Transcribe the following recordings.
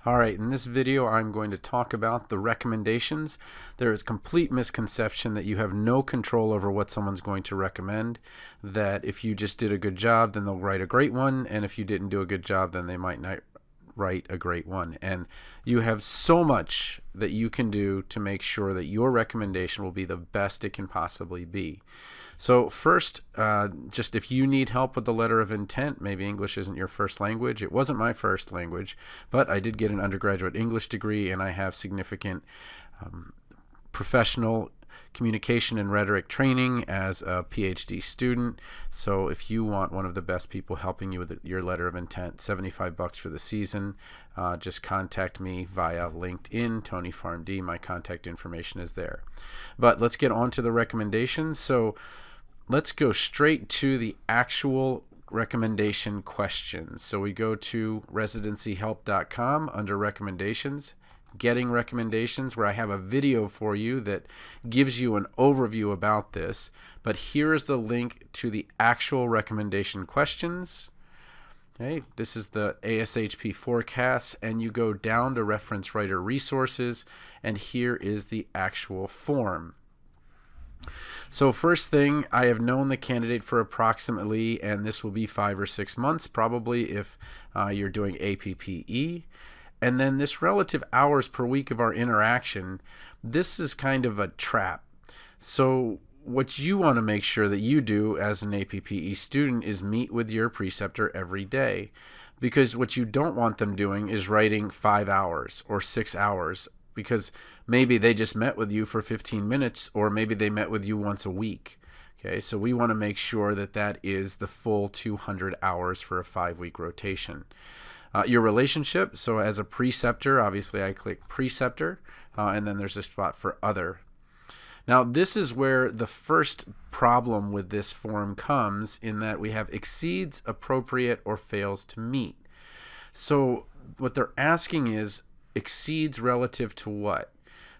Alright, in this video I'm going to talk about the recommendations. There is complete misconception that you have no control over what someone's going to recommend, that if you just did a good job then they'll write a great one, and if you didn't do a good job then they might not write a great one. And you have so much that you can do to make sure that your recommendation will be the best it can possibly be. So first, just if you need help with the letter of intent, maybe English isn't your first language. It wasn't my first language, but I did get an undergraduate English degree, and I have significant professional communication and rhetoric training as a PhD student. So if you want one of the best people helping you with your letter of intent, $75 for the season, just contact me via LinkedIn, Tony Pharm.D. My contact information is there. But let's get on to the recommendations. So let's go straight to the actual recommendation questions. So we go to residencyhelp.com under recommendations, getting recommendations, where I have a video for you that gives you an overview about this. But here is the link to the actual recommendation questions. Okay, this is the ASHP forecasts, and you go down to reference writer resources, and here is the actual form. So first thing, I have known the candidate for approximately, and this will be 5 or 6 months probably if you're doing APPE. And then this relative hours per week of our interaction, this is kind of a trap. So what you want to make sure that you do as an APPE student is meet with your preceptor every day. Because what you don't want them doing is writing 5 hours or 6 hours, because maybe they just met with you for 15 minutes, or maybe they met with you once a week. Okay, so we want to make sure that that is the full 200 hours for a 5-week rotation. Your relationship, so as a preceptor, obviously I click preceptor, and then there's a spot for other. Now this is where the first problem with this form comes, in that we have exceeds, appropriate, or fails to meet. So what they're asking is exceeds relative to what?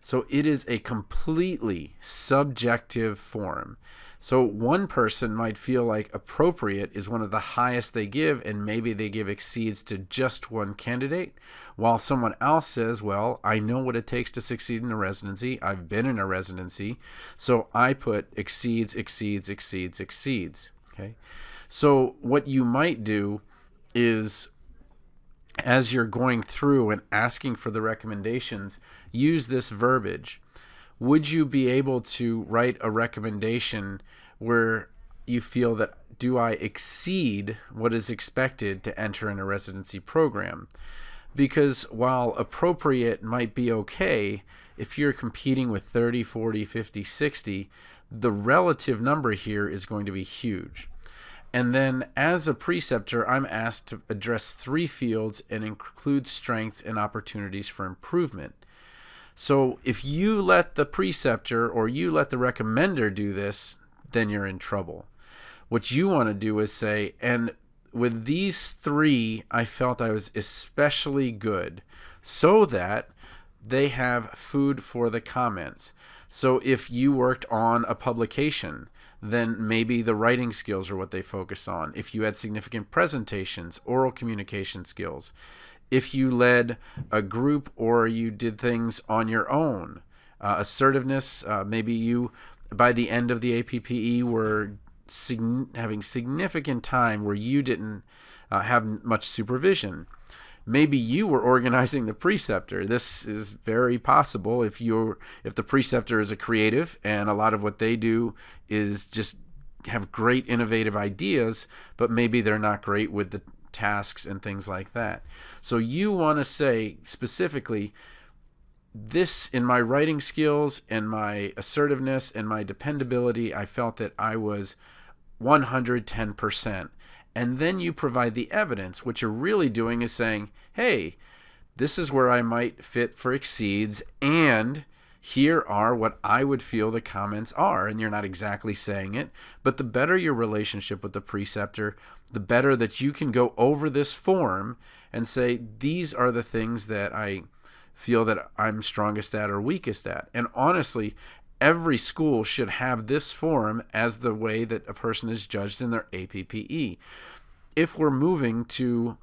So it is a completely subjective form. So one person might feel like appropriate is one of the highest they give, and maybe they give exceeds to just one candidate, while someone else says, well, I know what it takes to succeed in a residency. I've been in a residency, so I put exceeds, exceeds, exceeds, exceeds. Okay. So what you might do is, as you're going through and asking for the recommendations, use this verbiage. Would you be able to write a recommendation where you feel that, do I exceed what is expected to enter in a residency program? Because while appropriate might be okay, if you're competing with 30, 40, 50, 60, the relative number here is going to be huge. And then as a preceptor, I'm asked to address 3 fields and include strengths and opportunities for improvement. So if you let the preceptor or you let the recommender do this, then you're in trouble. What you want to do is say, and with these 3, I felt I was especially good, so that they have food for the comments. So if you worked on a publication, then maybe the writing skills are what they focus on. If you had significant presentations, oral communication skills, if you led a group or you did things on your own, assertiveness, maybe you, by the end of the APPE, were having significant time where you didn't have much supervision. Maybe you were organizing the preceptor. This is very possible if the preceptor is a creative, and a lot of what they do is just have great innovative ideas, but maybe they're not great with the tasks and things like that. So you want to say specifically, this, in my writing skills and my assertiveness and my dependability, I felt that I was 110%. And then you provide the evidence. What you're really doing is saying, hey, this is where I might fit for exceeds, and here are what I would feel the comments are. And you're not exactly saying it, but the better your relationship with the preceptor, the better that you can go over this form and say, these are the things that I feel that I'm strongest at or weakest at. And honestly, every school should have this form as the way that a person is judged in their APPE. If we're moving to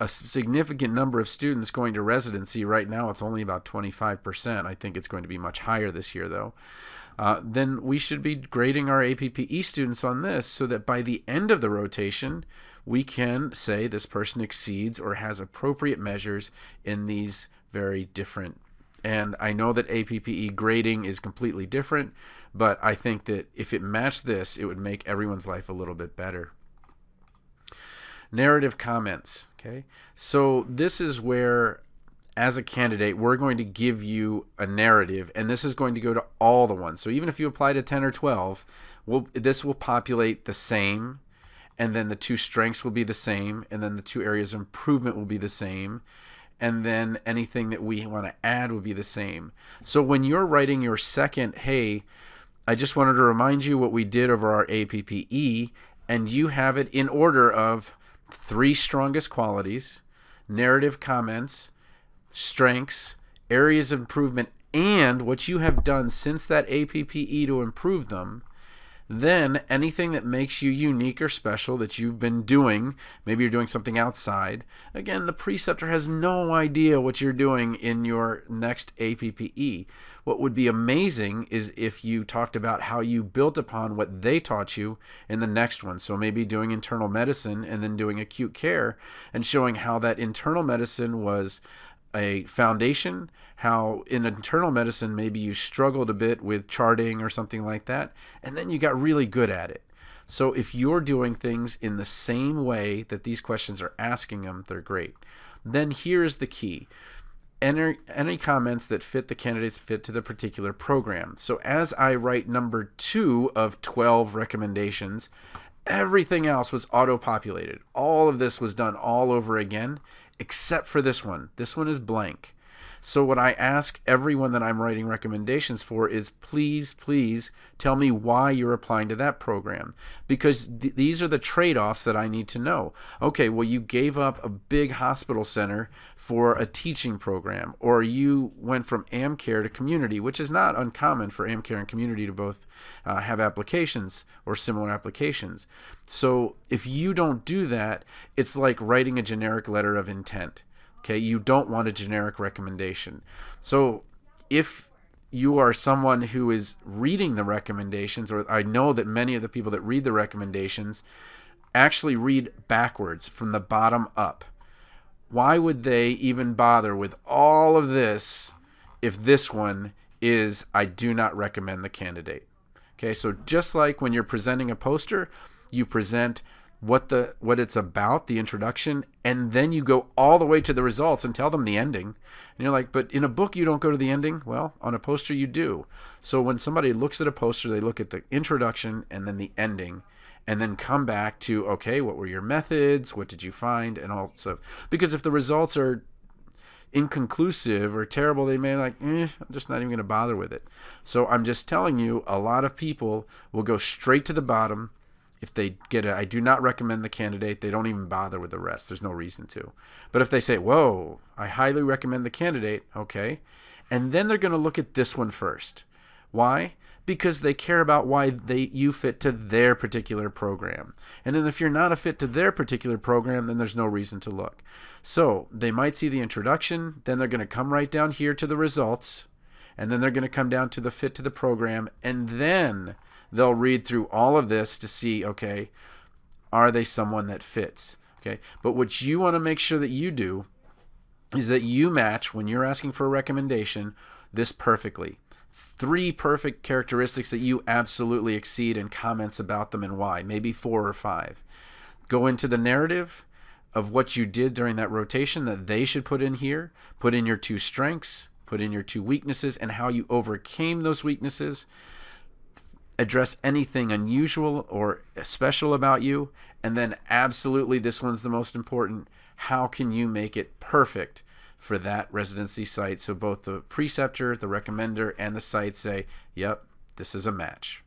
a significant number of students going to residency. Right now it's only about 25%. I think it's going to be much higher this year though. Then we should be grading our APPE students on this so that by the end of the rotation, we can say this person exceeds or has appropriate measures in these very different. And I know that APPE grading is completely different, but I think that if it matched this, it would make everyone's life a little bit better. Narrative comments. Okay, so this is where, as a candidate, we're going to give you a narrative, and this is going to go to all the ones. So even if you apply to 10 or 12, this will populate the same, and then the 2 strengths will be the same, and then the 2 areas of improvement will be the same, and then anything that we want to add will be the same. So when you're writing your second, hey, I just wanted to remind you what we did over our APPE, and you have it in order of 3 strongest qualities, narrative comments, strengths, areas of improvement, and what you have done since that APPE to improve them, then anything that makes you unique or special that you've been doing, maybe you're doing something outside. Again, the preceptor has no idea what you're doing in your next APPE. What would be amazing is if you talked about how you built upon what they taught you in the next one. So maybe doing internal medicine and then doing acute care and showing how that internal medicine was a foundation, how in internal medicine maybe you struggled a bit with charting or something like that, and then you got really good at it. So if you're doing things in the same way that these questions are asking them, they're great. Then here's the key. Enter any comments that fit the candidate's fit to the particular program. So as I write number 2 of 12 recommendations, everything else was auto-populated. All of this was done all over again, except for this one. This one is blank. So what I ask everyone that I'm writing recommendations for is please tell me why you're applying to that program, because these are the trade-offs that I need to know. Okay, well, you gave up a big hospital center for a teaching program, or you went from AmCare to community, which is not uncommon for AmCare and community to both have applications or similar applications. So if you don't do that, it's like writing a generic letter of intent. Okay, you don't want a generic recommendation. So if you are someone who is reading the recommendations, or I know that many of the people that read the recommendations actually read backwards from the bottom up. Why would they even bother with all of this if this one is, I do not recommend the candidate? Okay, so just like when you're presenting a poster, you present what it's about, the introduction, and then you go all the way to the results and tell them the ending. And you're like, but in a book you don't go to the ending. Well, on a poster you do. So when somebody looks at a poster, they look at the introduction and then the ending, and then come back to, okay, what were your methods? What did you find? And all stuff. Because if the results are inconclusive or terrible, they may like, I'm just not even going to bother with it. So I'm just telling you, a lot of people will go straight to the bottom. If they get I do not recommend the candidate, they don't even bother with the rest. There's no reason to. But if they say, whoa, I highly recommend the candidate, okay, and then they're going to look at this one first. Why? Because they care about why you fit to their particular program. And then if you're not a fit to their particular program, then there's no reason to look. So they might see the introduction, then they're going to come right down here to the results, and then they're going to come down to the fit to the program, and then they'll read through all of this to see, okay, are they someone that fits? Okay, but what you want to make sure that you do is that you match, when you're asking for a recommendation, this perfectly. 3 perfect characteristics that you absolutely exceed, and comments about them and why, maybe 4 or 5. Go into the narrative of what you did during that rotation that they should put in here. Put in your 2 strengths, put in your 2 weaknesses, and how you overcame those weaknesses. Address anything unusual or special about you, and then absolutely, this one's the most important, how can you make it perfect for that residency site, so both the preceptor, the recommender, and the site say, yep, this is a match.